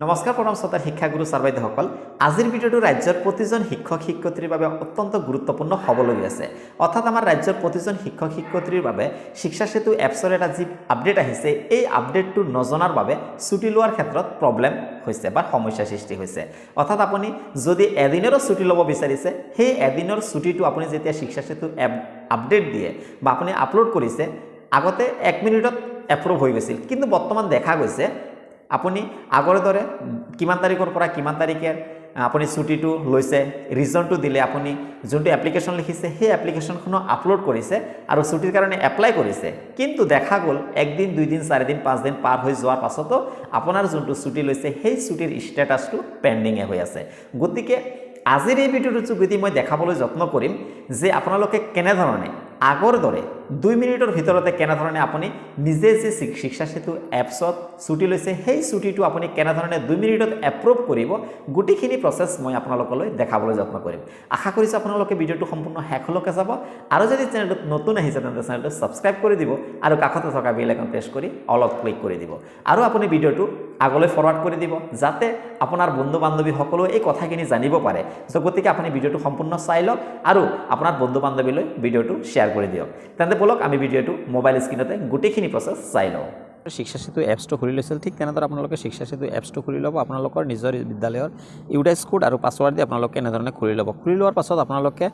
নমস্কাৰ প্ৰণাম শ্ৰোতাৰ শিক্ষাগুৰু ছাৰ বাইদেউসকল আজিৰ ভিডিঅ'টো ৰাজ্যৰ প্ৰতিজন শিক্ষক শিক্ষয়িত্ৰীৰ বাবে অত্যন্ত গুৰুত্বপূৰ্ণ হ'বলৈ আছে অৰ্থাৎ আমাৰ ৰাজ্যৰ প্ৰতিজন শিক্ষক শিক্ষয়িত্ৰীৰ বাবে শিক্ষা সেতু এপছৰ এটা যি আপডেট আহিছে এই আপডেটটো নজনাৰ বাবে ছুটি লোৱাৰ ক্ষেত্ৰত প্ৰব্লেম হৈছে বা সমস্যা সৃষ্টি হৈছে অৰ্থাৎ আপুনি যদি এদিনৰ ছুটি ল'ব বিচাৰিছে সেই এদিনৰ ছুটিটো আপুনি যেতিয়া শিক্ষা সেতু এপ আপডেট দিয়ে বা আপুনি আপলোড কৰিছে আগতে 1 মিনিটত এপ্ৰুভ হৈ গৈছিল কিন্তু বৰ্তমান দেখা গৈছে আপুনি আগৰ দৰে কিমান তাৰিখৰ পৰা কিমান তাৰিখে আপুনি ছুটিটো লৈছে ৰিজনটো দিলে আপুনি যোনটো এপ্লিকেশ্যন লিখিছে সেই এপ্লিকেশ্যনখন আপলোড কৰিছে আৰু ছুটিৰ কাৰণে এপ্লাই কৰিছে কিন্তু দেখা গ'ল একদিন দুইদিন চাৰিদিন পাঁচদিন পাৰ হৈ যোৱাৰ পাছতো আপোনাৰ যোনটো ছুটি লৈছে সেই ছুটিৰ ষ্টেটাছটো পেণ্ডিঙে হৈ আছে গতিকে আজিৰ এই ভিডিঅ'টো যোগেদি মই দেখাবলৈ যত্ন কৰিম যে আপোনালোকে কেনেধৰণে আগৰ দৰে 2 মিনিটৰ ভিতৰতে কেনেধৰণে আপুনি নিজে যে শিক্ষা সেতু এপছত ছুটি লৈছে সেই ছুটিটো আপুনি কেনেধৰণে 2 মিনিটত এপ্ৰুভ কৰিব গুটিখিনি প্ৰচেছ মই আপোনালোকলৈ দেখাবলৈ যত্ন কৰিম আশা কৰিছোঁ আপোনালোকে ভিডিঅ'টো সম্পূৰ্ণ শেষলৈকে যাব আৰু যদি চেনেলটোত নতুন আহিছে তেন্তে চেনেলটো ছাবস্ক্ৰাইব কৰি দিব আৰু কাষতে থকা বেল আইকন প্ৰেছ কৰি অলপ ক্লিক কৰি দিব আৰু আপুনি ভিডিঅ'টো আগলৈ ফৰৱাৰ্ড কৰি দিব যাতে আপোনাৰ বন্ধু বান্ধৱী সকলো এই কথাখিনি জানিব পাৰে সো গতিকে আপুনি ভিডিঅ'টো সম্পূৰ্ণ চাই লওক আৰু আপোনাৰ বন্ধু বান্ধৱীলৈ ভিডিঅ'টো শ্বেয়াৰ কৰি দিয়ক তেন্তে বলক আমি ভিডিঅ'টো মোবাইল স্ক্ৰীনতে গুটিখিনি প্ৰচেছ চাই লওঁ শিক্ষা সেতু এপছটো খুলি লৈছিল ঠিক তেনেদৰে আপোনালোকে শিক্ষা সেতু এপছটো খুলি ল'ব আপোনালোকৰ নিজৰ বিদ্যালয়ৰ ইউডাইছ কোড আৰু পাছৱৰ্ড দি আপোনালোকে এনেধৰণে খুলি ল'ব খুলি লোৱাৰ পাছত আপোনালোকে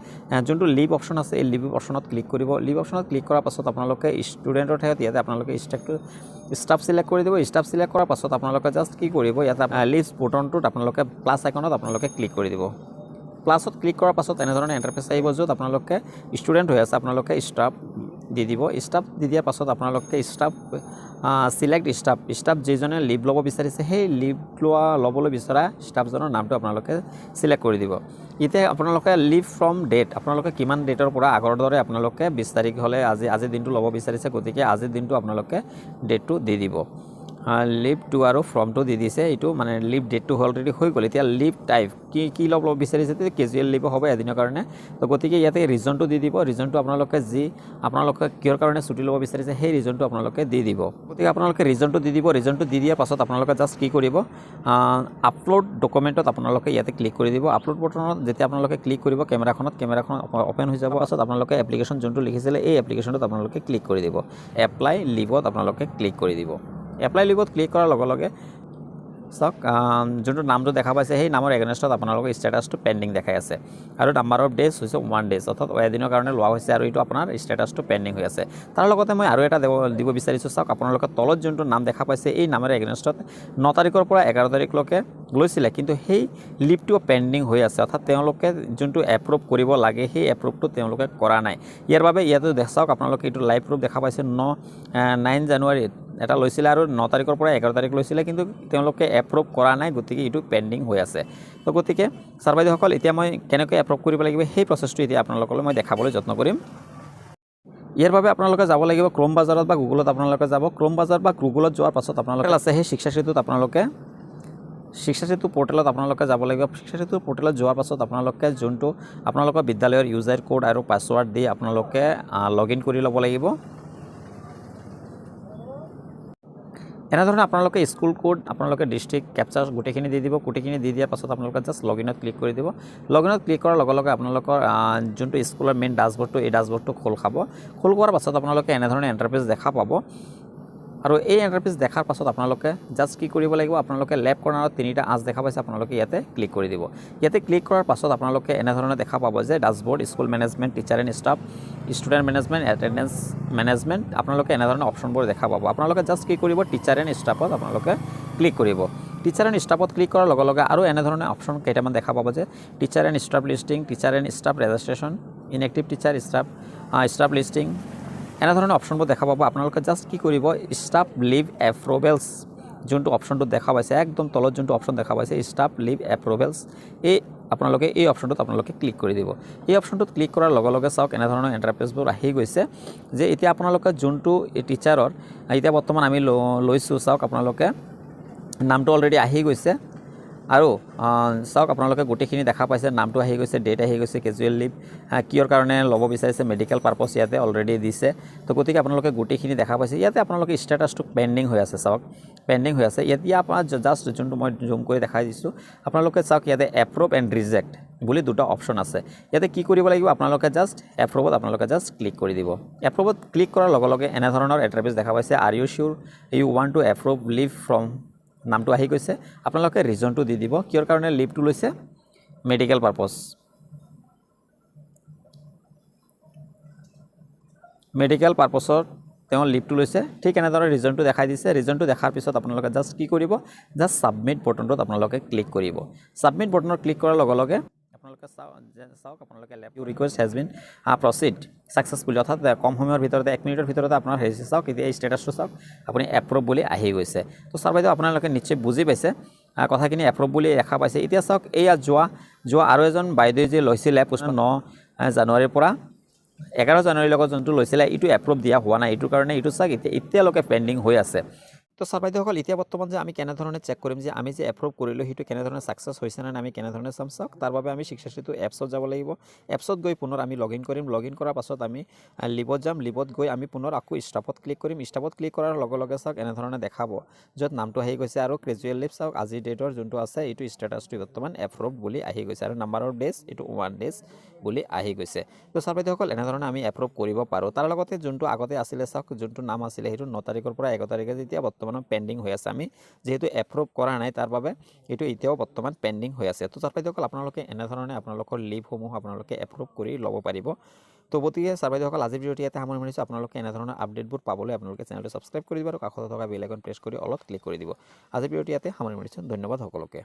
যোনটো লিভ অপশ্যন আছে এই লিভ অপশ্যনত ক্লিক কৰিব লিভ অপশ্যনত ক্লিক কৰাৰ পাছত আপোনালোকে ষ্টুডেণ্টৰ ঠাইত ইয়াতে আপোনালোকে ষ্টাফ চিলেক্ট কৰি দিব ষ্টাফ চিলেক্ট কৰাৰ পাছত আপোনালোকে জাষ্ট কি কৰিব ইয়াতে লিষ্ট বুটনটোত আপোনালোকে প্লাছ আইকনত আপোনালোকে ক্লিক কৰি দিব প্লাছত ক্লিক কৰাৰ পাছত এনেধৰণে ইণ্টাৰফেচ আহিব য'ত আপোনালোকে ষ্টুডেণ্ট হৈ আছে আপোনালোকে ষ্টাফ দি দিব ষ্টাফ দি দিয়াৰ পাছত আপোনালোকে ষ্টাফ সিলেক্ট ষ্টাফ যিজনে লিভ ল'ব বিচাৰিছে সেই লিভ ল'বলৈ বিচৰা ষ্টাফজনৰ নামটো আপোনালোকে সিলেক্ট কৰি দিব এতিয়া আপোনালোকে লিভ ফ্ৰম ডেট আপোনালোকে কিমান ডেটৰ পৰা আগৰ দৰে আপোনালোকে 20 তাৰিখ হ'লে আজিৰ দিনটো ল'ব বিচাৰিছে গতিকে আজিৰ দিনটো আপোনালোকে ডেটটো দি দিব লিভ টু আৰু ফ্ৰমটো দি দিছে এইটো মানে লিভ ডেটটো অলৰেডি হৈ গ'ল এতিয়া লিভ টাইপ কি ল'ব বিচাৰিছে কেজুৱেল লিভ হ'ব এদিনৰ কাৰণে তো গতিকে ইয়াতে ৰিজনটো দি দিব ৰিজনটো আপোনালোকে কিহৰ কাৰণে ছুটি ল'ব বিচাৰিছে সেই ৰিজনটো আপোনালোকে দি দিব গতিকে আপোনালোকে ৰিজনটো দি দিব ৰিজনটো দি দিয়াৰ পাছত আপোনালোকে জাষ্ট কি কৰিব আপলোড ডকুমেণ্টত আপোনালোকে ইয়াতে ক্লিক কৰি দিব আপলোড বটনত যেতিয়া আপোনালোকে ক্লিক কৰিব কেমেৰাখন অ'পেন হৈ যাব পাছত আপোনালোকে এপ্লিকেশ্যন যোনটো লিখিছিলে এই এপ্লিকেশ্যনটোত আপোনালোকে ক্লিক কৰি দিব এপ্লাই লিভত আপোনালোকে ক্লিক কৰি দিব এপ্লাই লিভত ক্লিক কৰাৰ লগে লগে চাওক যোনটো নামটো দেখা পাইছে সেই নামৰ এগেইনষ্টত আপোনালোকৰ ষ্টেটাছটো পেণ্ডিং দেখাই আছে আৰু নাম্বাৰ অফ ডেজ হৈছে 1 ডেজ অৰ্থাৎ এদিনৰ কাৰণে লোৱা হৈছে আৰু এইটো আপোনাৰ ষ্টেটাছটো পেণ্ডিং হৈ আছে তাৰ লগতে মই আৰু এটা দিব বিচাৰিছোঁ চাওক আপোনালোকৰ তলত যোনটো নাম দেখা পাইছে এই নামৰ এগেইনষ্টত 9 তাৰিখৰ পৰা 11 তাৰিখলৈকে লৈছিলে কিন্তু সেই লিভটো পেণ্ডিং হৈ আছে অৰ্থাৎ তেওঁলোকে যোনটো এপ্ৰুভ কৰিব লাগে সেই এপ্ৰুভটো তেওঁলোকে কৰা নাই ইয়াৰ বাবে ইয়াতে চাওক আপোনালোকে এইটো লাইভ প্ৰুফ দেখা পাইছে 9 জানুৱাৰীত এটা লৈছিলে আৰু 9 তাৰিখৰ পৰা 11 তাৰিখ লৈছিলে কিন্তু তেওঁলোকে এপ্ৰুভ কৰা নাই গতিকে এইটো পেণ্ডিং হৈ আছে তো গতিকে ছাৰ বাইদেউসকল এতিয়া মই কেনেকৈ এপ্ৰুভ কৰিব লাগিব সেই প্ৰচেছটো এতিয়া আপোনালোকলৈ মই দেখাবলৈ যত্ন কৰিম ইয়াৰ বাবে আপোনালোকে যাব লাগিব ক্ৰম বাজাৰত বা গুগলত আপোনালোকে যাব ক্ৰম বাজাৰ বা গুগলত যোৱাৰ পাছত আপোনালোকে আছে সেই শিক্ষা সেতুত আপোনালোকে শিক্ষা সেতু পৰ্টেলত আপোনালোকে যাব লাগিব শিক্ষা সেতু পৰ্টেলত যোৱাৰ পাছত আপোনালোকে যোনটো আপোনালোকৰ বিদ্যালয়ৰ ইউজাৰ কোড আৰু পাছৱৰ্ড দি আপোনালোকে লগইন কৰি ল'ব লাগিব এনেধৰণে আপোনালোকে স্কুল কোড আপোনালোকে ডিষ্ট্ৰিক্ট কেপচাৰ গোটেইখিনি দি দিব গোটেইখিনি দি দিয়াৰ পাছত আপোনালোকে জাষ্ট লগইনত ক্লিক কৰি দিব লগইনত ক্লিক কৰাৰ লগে লগে আপোনালোকৰ যোনটো স্কুলৰ মেইন ডাছবৰ্ডটো এই ডাছবৰ্ডটো খোল খাব খোল কৰাৰ পাছত আপোনালোকে এনেধৰণে ইণ্টাৰফেচ দেখা পাব আৰু এই ইণ্টাৰফেচ দেখাৰ পাছত আপোনালোকে জাষ্ট কি কৰিব লাগিব আপোনালোকে লেফ্ট কৰ্নাৰত তিনিটা আঁচ দেখা পাইছে আপোনালোকে ইয়াতে ক্লিক কৰি দিব ইয়াতে ক্লিক কৰাৰ পাছত আপোনালোকে এনেধৰণে দেখা পাব যে dashboard school management teacher and staff student management attendance management আপোনালোকে এনেধৰণে অপশ্যনবোৰ দেখা পাব আপোনালোকে জাষ্ট কি কৰিব টিচাৰ এণ্ড ষ্টাফত আপোনালোকে ক্লিক কৰিব টিচাৰ এণ্ড ষ্টাফত ক্লিক কৰাৰ লগে লগে আৰু এনেধৰণে অপশ্যন কেইটামান দেখা পাব যে teacher and staff listing teacher and staff registration inactive teacher staff listing এনেধৰণে অপশ্যনবোৰ দেখা পাব আপোনালোকে জাষ্ট কি কৰিব ষ্টাফ লিভ এপ্ৰুভেলছ যোনটো অপশ্যনটো দেখা পাইছে একদম তলত যোনটো অপশ্যন দেখা পাইছে ষ্টাফ লিভ এপ্ৰুভেলছ আপোনালোকে এই অপশ্যনটোত আপোনালোকে ক্লিক কৰি দিব এই অপশ্যনটোত ক্লিক কৰাৰ লগে লগে চাওক এনেধৰণৰ ইণ্টাৰফেচবোৰ আহি গৈছে যে এতিয়া আপোনালোকে যোনটো টিচাৰৰ এতিয়া বৰ্তমান আমি লৈছোঁ চাওক আপোনালোকে নামটো অলৰেডি আহি গৈছে আৰু চাওক আপোনালোকে গোটেইখিনি দেখা পাইছে নামটো আহি গৈছে ডেট আহি গৈছে কেজুৱেল লিভ কিয়ৰ কাৰণে ল'ব বিচাৰিছে মেডিকেল পাৰপছ ইয়াতে অলৰেডি দিছে তো গতিকে আপোনালোকে গোটেইখিনি দেখা পাইছে ইয়াতে আপোনালোকে ষ্টেটাছটো পেণ্ডিং হৈ আছে চাওক পেণ্ডিং হৈ আছে এতিয়া আপোনাৰ জাষ্ট যোনটো মই জুম কৰি দেখাই দিছোঁ আপোনালোকে চাওক ইয়াতে এপ্ৰুভ এণ্ড ৰিজেক্ট বুলি দুটা অপশ্যন আছে ইয়াতে কি কৰিব লাগিব আপোনালোকে জাষ্ট এপ্ৰুভত আপোনালোকে জাষ্ট ক্লিক কৰি দিব এপ্ৰুভত ক্লিক কৰাৰ লগে লগে এনেধৰণৰ ইণ্টাৰফেচ দেখা পাইছে are you sure you want to approve leave from নামটো আহি গৈছে আপোনালোকে ৰিজনটো দি দিব কিয়ৰ কাৰণে লিভটো লৈছে মেডিকেল পাৰপছ মেডিকেল পাৰপছত তেওঁ লিভটো লৈছে ঠিক এনেদৰে ৰিজনটো দেখাই দিছে ৰিজনটো দেখাৰ পিছত আপোনালোকে জাষ্ট কি কৰিব জাষ্ট ছাবমিট বটনটোত আপোনালোকে ক্লিক কৰিব ছাবমিট বটনত ক্লিক কৰাৰ লগে লগে আপোনালোকে চাওক আপোনালোকে you request has been processed successfully অৰ্থাৎ কম সময়ৰ ভিতৰতে 1 মিনিটৰ ভিতৰতে আপোনাৰ হেৰি চাওক এতিয়া এই ষ্টেটাছটো চাওক আপুনি এপ্ৰুভ বুলি আহি গৈছে তো ছাৰ বাইদেউ আপোনালোকে নিশ্চয় বুজি পাইছে কথাখিনি এপ্ৰুভ বুলি দেখা পাইছে এতিয়া চাওক এয়া যোৱা আৰু এজন বাইদেৱে যে লৈছিলে 9 জানুৱাৰীৰ পৰা 11 জানুৱাৰীৰ লগত যোনটো লৈছিলে এইটো এপ্ৰুভ দিয়া হোৱা নাই এইটোৰ কাৰণে এইটো চাওক এতিয়ালৈকে পেণ্ডিং হৈ আছে তো ছাৰ বাইদেউসকল এতিয়া বৰ্তমান যে আমি কেনেধৰণে চেক কৰিম যে আমি যে এপ্ৰুভ কৰিলোঁ সেইটো কেনেধৰণে ছাকচেছ হৈছে নে আমি কেনেধৰণে চাম চাওক তাৰ বাবে আমি শিক্ষা সেতু এপছত যাব লাগিব এপছত গৈ পুনৰ আমি লগ ইন কৰিম লগ ইন কৰাৰ পাছত আমি লিভত যাম লিভত গৈ আমি পুনৰ আকৌ ষ্টাফত ক্লিক কৰিম ষ্টাফত ক্লিক কৰাৰ লগে লগে চাওক এনেধৰণে দেখাব য'ত নামটো আহি গৈছে আৰু গ্ৰেজুৱেল লিভ চাওক আজিৰ ডেটৰ যোনটো আছে এইটো ষ্টেটাছটো বৰ্তমান এপ্ৰুভ বুলি আহি গৈছে আৰু নাম্বাৰৰ ডেজ এইটো 1 ডেজ বুলি আহি গৈছে তো ছাৰ বাইদেউসকল এনেধৰণে আমি এপ্ৰুভ কৰিব পাৰোঁ তাৰ লগতে যোনটো আগতে আছিলে চাওক যোনটো নাম আছিলে সেইটো 9 তাৰিখৰ পৰা 11 তাৰিখে যেতিয়া বৰ্তমান পেণ্ডিং হৈ আছে আমি যেহেতু এপ্ৰুভ কৰা নাই তাৰ বাবে এইটো এতিয়াও বৰ্তমান পেণ্ডিং হৈ আছে তো ছাৰ বাইদেউসকল আপোনালোকে এনেধৰণে আপোনালোকৰ লিভসমূহ আপোনালোকে এপ্ৰুভ কৰি ল'ব পাৰিব তো গতিকে ছাৰ বাইদেউসকল আজিৰ ভিডিঅ'টি ইয়াতে সামৰণি মাৰিছোঁ আপোনালোকে এনেধৰণৰ আপডেটবোৰ পাবলৈ আপোনালোকে চেনেলটো ছাবস্ক্ৰাইব কৰি দিব আৰু কাষতে থকা বেল আইকন প্ৰেছ কৰি অলপ ক্লিক কৰি দিব আজিৰ ভিডিঅ'টি ইয়াতে সামৰণি মাৰিছোঁ ধন্যবাদ সকলোকে